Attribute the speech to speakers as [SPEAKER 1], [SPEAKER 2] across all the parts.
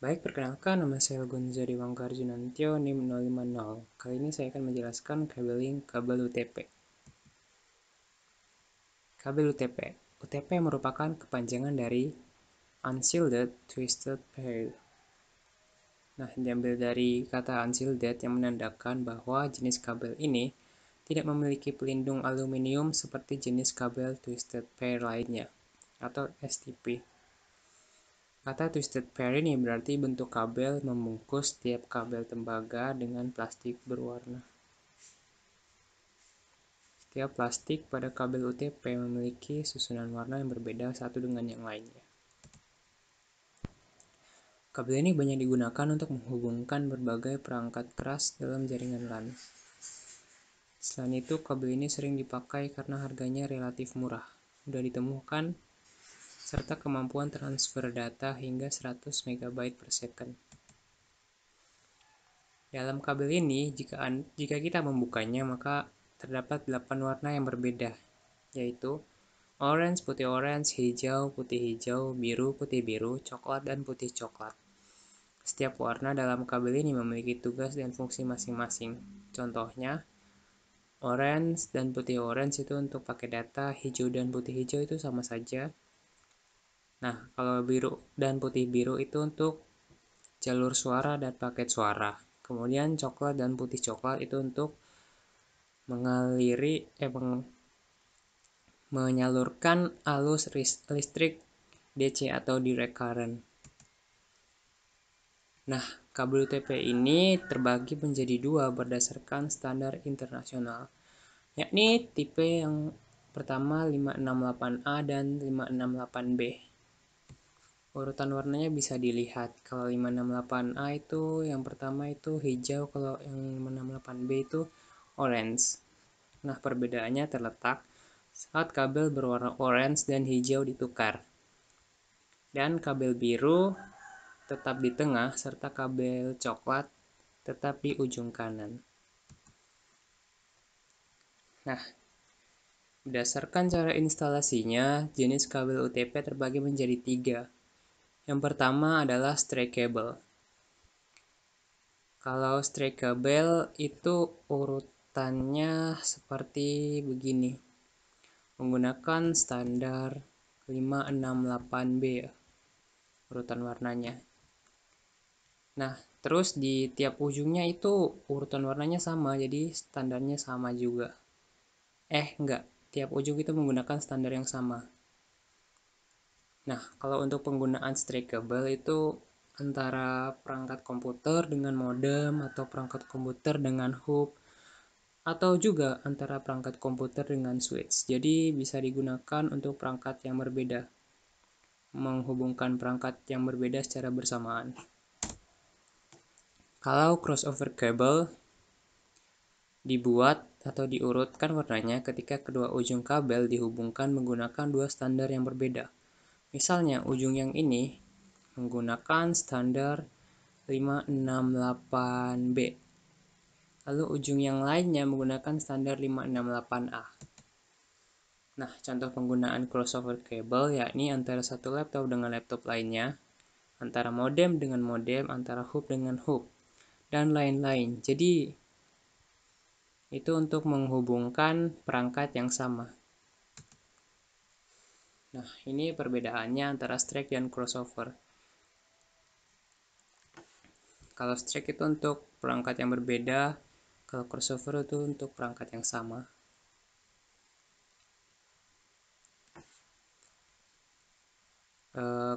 [SPEAKER 1] Baik, perkenalkan nama saya Gonza Dewangga Arjunantio, NIM 050. Kali ini saya akan menjelaskan kabeling kabel UTP. Kabel UTP. UTP merupakan kepanjangan dari Unshielded Twisted Pair. Nah, diambil dari kata unshielded yang menandakan bahwa jenis kabel ini tidak memiliki pelindung aluminium seperti jenis kabel twisted pair lainnya, atau STP. Kata twisted pair ini berarti bentuk kabel membungkus tiap kabel tembaga dengan plastik berwarna. Setiap plastik pada kabel UTP memiliki susunan warna yang berbeda satu dengan yang lainnya. Kabel ini banyak digunakan untuk menghubungkan berbagai perangkat keras dalam jaringan LAN. Selain itu, kabel ini sering dipakai karena harganya relatif murah, mudah ditemukan, serta kemampuan transfer data hingga 100 MB per second. Dalam kabel ini, jika kita membukanya, maka terdapat 8 warna yang berbeda, yaitu orange, putih orange, hijau, putih hijau, biru, putih biru, coklat, dan putih coklat. Setiap warna dalam kabel ini memiliki tugas dan fungsi masing-masing. Contohnya, orange dan putih orange itu untuk pakai data, hijau dan putih hijau itu sama saja. Nah, kalau biru dan putih biru itu untuk jalur suara dan paket suara. Kemudian coklat dan putih coklat itu untuk menyalurkan arus listrik DC atau direct current. Nah, kabel UTP ini terbagi menjadi dua berdasarkan standar internasional, yakni tipe yang pertama 568A dan 568B. Urutan warnanya bisa dilihat. Kalau 568A itu yang pertama itu hijau, kalau yang 568B itu orange. Nah, perbedaannya terletak saat kabel berwarna orange dan hijau ditukar. Dan kabel biru tetap di tengah, serta kabel coklat tetap di ujung kanan. Nah, berdasarkan cara instalasinya, jenis kabel UTP terbagi menjadi 3. Yang pertama adalah stray cable. Kalau stray cable itu urutannya seperti begini. Menggunakan standar 568B ya, urutan warnanya. Nah, terus di tiap ujungnya itu urutan warnanya sama, jadi standarnya sama juga. Enggak, tiap ujung itu menggunakan standar yang sama. Nah, kalau untuk penggunaan stray cable itu antara perangkat komputer dengan modem atau perangkat komputer dengan hub, atau juga antara perangkat komputer dengan switch. Jadi bisa digunakan untuk perangkat yang berbeda, menghubungkan perangkat yang berbeda secara bersamaan. Kalau crossover cable dibuat atau diurutkan warnanya ketika kedua ujung kabel dihubungkan menggunakan dua standar yang berbeda. Misalnya, ujung yang ini menggunakan standar 568B. Lalu ujung yang lainnya menggunakan standar 568A. Nah, contoh penggunaan crossover cable yakni antara satu laptop dengan laptop lainnya, antara modem dengan modem, antara hub dengan hub, dan lain-lain. Jadi, itu untuk menghubungkan perangkat yang sama. Nah, ini perbedaannya antara stray dan crossover. Kalau stray itu untuk perangkat yang berbeda, kalau crossover itu untuk perangkat yang sama.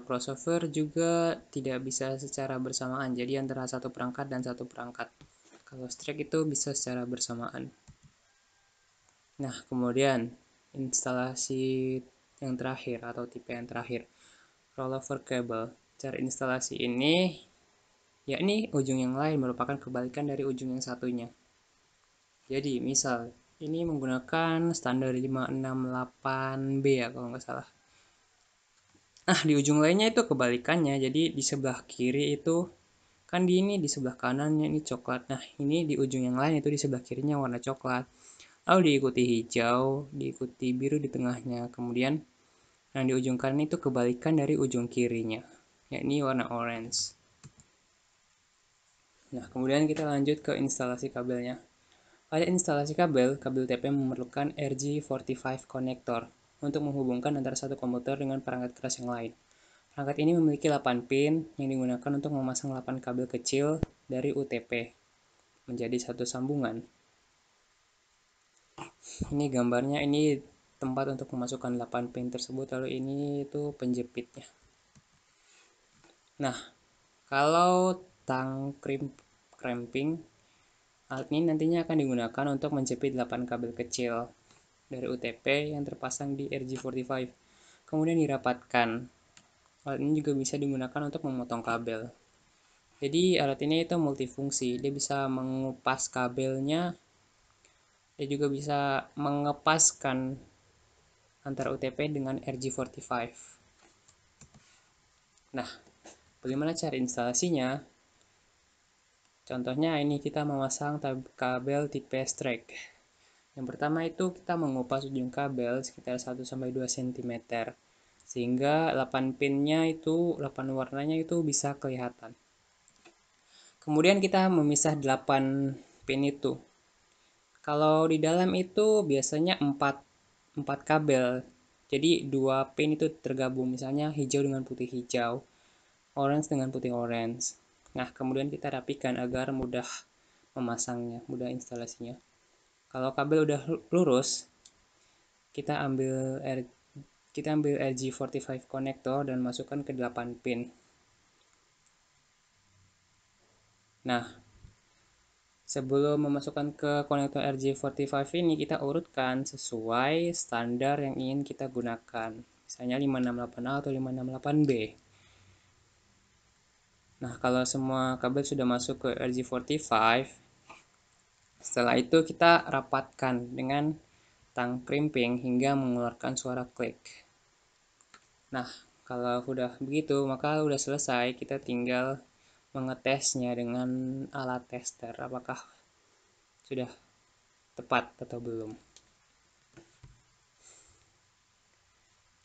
[SPEAKER 1] Crossover juga tidak bisa secara bersamaan, jadi antara satu perangkat dan satu perangkat. Kalau stray itu bisa secara bersamaan. Nah, kemudian instalasi yang terakhir atau tipe yang terakhir, rollover cable. Cara instalasi ini yakni ujung yang lain merupakan kebalikan dari ujung yang satunya. Jadi, misal ini menggunakan standar 568B ya kalau nggak salah. Nah, di ujung lainnya itu kebalikannya. Jadi di sebelah kiri itu kan ini di sebelah kanannya ini coklat. Nah, ini di ujung yang lain itu di sebelah kirinya warna coklat. Lalu diikuti hijau, diikuti biru di tengahnya. Kemudian yang di ujung kanan itu kebalikan dari ujung kirinya, yakni warna orange. Nah, kemudian kita lanjut ke instalasi kabelnya. Pada instalasi kabel, kabel UTP memerlukan RJ45 connector untuk menghubungkan antara satu komputer dengan perangkat keras yang lain. Perangkat ini memiliki 8 pin yang digunakan untuk memasang 8 kabel kecil dari UTP menjadi satu sambungan. Ini gambarnya, ini tempat untuk memasukkan 8 pin tersebut, lalu ini itu penjepitnya. Nah, kalau tang cramping, alat ini nantinya akan digunakan untuk menjepit 8 kabel kecil dari UTP yang terpasang di RJ45, kemudian dirapatkan. Alat ini juga bisa digunakan untuk memotong kabel. Jadi alat ini itu multifungsi, dia bisa mengupas kabelnya, dia juga bisa mengepaskan antara UTP dengan RJ45. Nah, bagaimana cara instalasinya? Contohnya ini kita memasang kabel tipe strike. Yang pertama itu kita mengupas ujung kabel sekitar 1-2 cm sehingga 8 pinnya itu, 8 warnanya itu bisa kelihatan. Kemudian kita memisah 8 pin itu. Kalau di dalam itu biasanya 4 kabel. Jadi 2 pin itu tergabung, misalnya hijau dengan putih hijau, orange dengan putih orange. Nah, kemudian kita rapikan agar mudah memasangnya, mudah instalasinya. Kalau kabel udah lurus, kita ambil RJ45 connector dan masukkan ke 8 pin. Nah, sebelum memasukkan ke konektor RJ45 ini, kita urutkan sesuai standar yang ingin kita gunakan. Misalnya 568A atau 568B. Nah, kalau semua kabel sudah masuk ke RJ45, setelah itu kita rapatkan dengan tang crimping hingga mengeluarkan suara klik. Nah, kalau sudah begitu, maka sudah selesai. Kita tinggal mengetesnya dengan alat tester, apakah sudah tepat atau belum.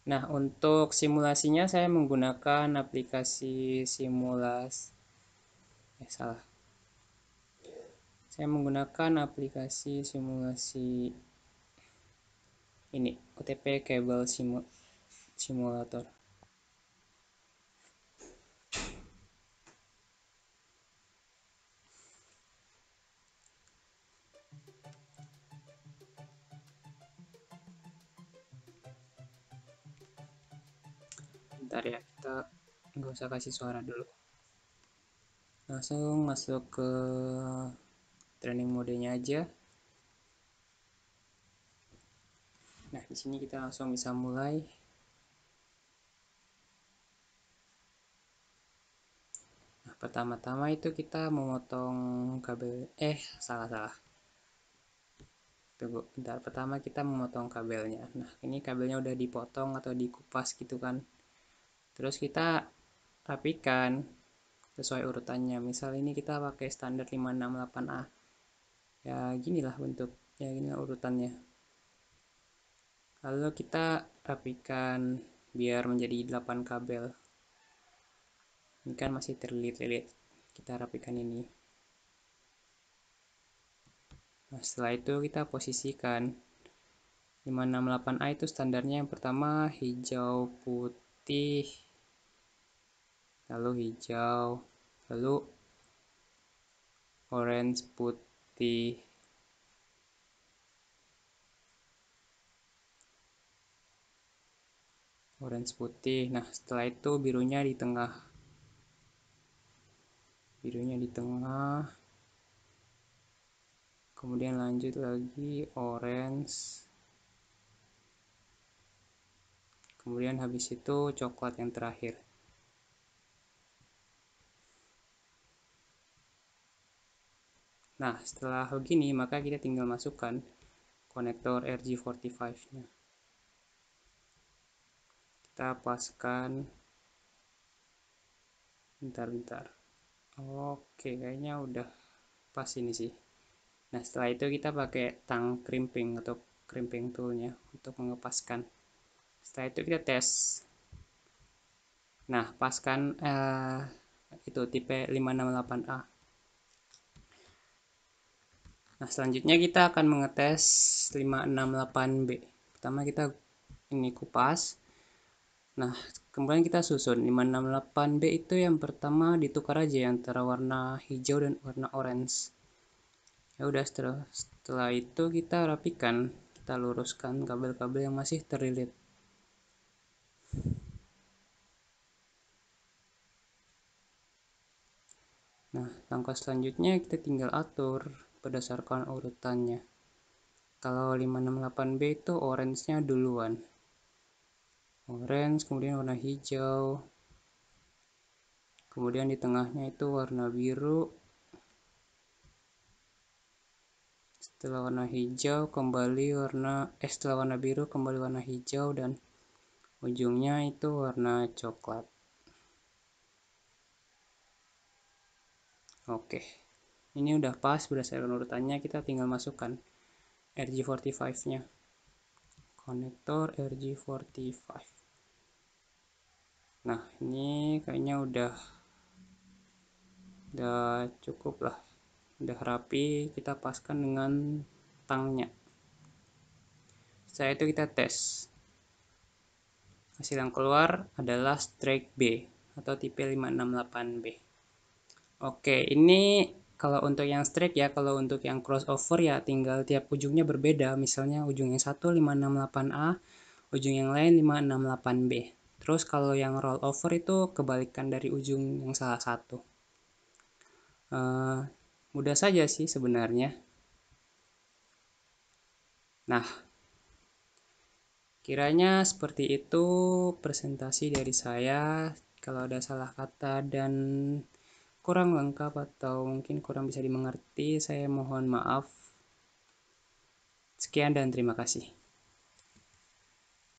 [SPEAKER 1] Nah, untuk simulasinya saya menggunakan aplikasi salah. Saya menggunakan aplikasi simulasi ini, OTP Cable Simulator. Bentar ya, kita nggak usah kasih suara dulu. Langsung masuk ke training modenya aja. Nah, di sini kita langsung bisa mulai. Nah, pertama-tama itu kita memotong kabel, salah. Tunggu, bentar. Pertama kita memotong kabelnya. Nah, ini kabelnya udah dipotong atau dikupas gitu kan. Terus kita rapikan sesuai urutannya. Misal ini kita pakai standar 568A. Ya, ginilah bentuknya, gini urutannya. Lalu kita rapikan biar menjadi 8 kabel. Ini kan masih terlilit-lilit. Kita rapikan ini. Nah, setelah itu kita posisikan 568A itu standarnya yang pertama hijau putih, lalu hijau, lalu orange putih, Nah, setelah itu birunya di tengah. Kemudian lanjut lagi orange. Kemudian habis itu coklat yang terakhir. Nah, setelah begini maka kita tinggal masukkan konektor RJ45-nya. Kita paskan. Bentar. Oke, kayaknya udah pas ini sih. Nah, setelah itu kita pakai tang crimping atau crimping toolnya untuk mengepaskan. Setelah itu kita tes. Nah, paskan itu tipe 568A. Nah, selanjutnya kita akan mengetes 568B. Pertama kita ini kupas. Nah, kemudian kita susun 568B itu yang pertama ditukar aja antara warna hijau dan warna orange. Ya udah, setelah itu kita rapikan, kita luruskan kabel-kabel yang masih terlilit. Nah, langkah selanjutnya kita tinggal atur berdasarkan urutannya. Kalau 568B itu orange-nya duluan. Orange, kemudian warna hijau. Kemudian di tengahnya itu warna biru. Setelah warna hijau kembali setelah warna biru kembali warna hijau, dan ujungnya itu warna coklat. Oke. Ini udah pas berdasarkan urutannya, kita tinggal masukkan RJ45-nya. Konektor RJ45. Nah, ini kayaknya udah cukup lah. Udah rapi, kita paskan dengan tangnya. Setelah itu kita tes. Hasil yang keluar adalah strike B atau tipe 568B. Oke, ini kalau untuk yang strike ya. Kalau untuk yang crossover ya tinggal tiap ujungnya berbeda. Misalnya ujung yang satu 568A, ujung yang lain 568B. Terus kalau yang rollover itu kebalikan dari ujung yang salah satu. Mudah saja sih sebenarnya. Nah, kiranya seperti itu presentasi dari saya. Kalau ada salah kata dan kurang lengkap atau mungkin kurang bisa dimengerti, saya mohon maaf. Sekian dan terima kasih.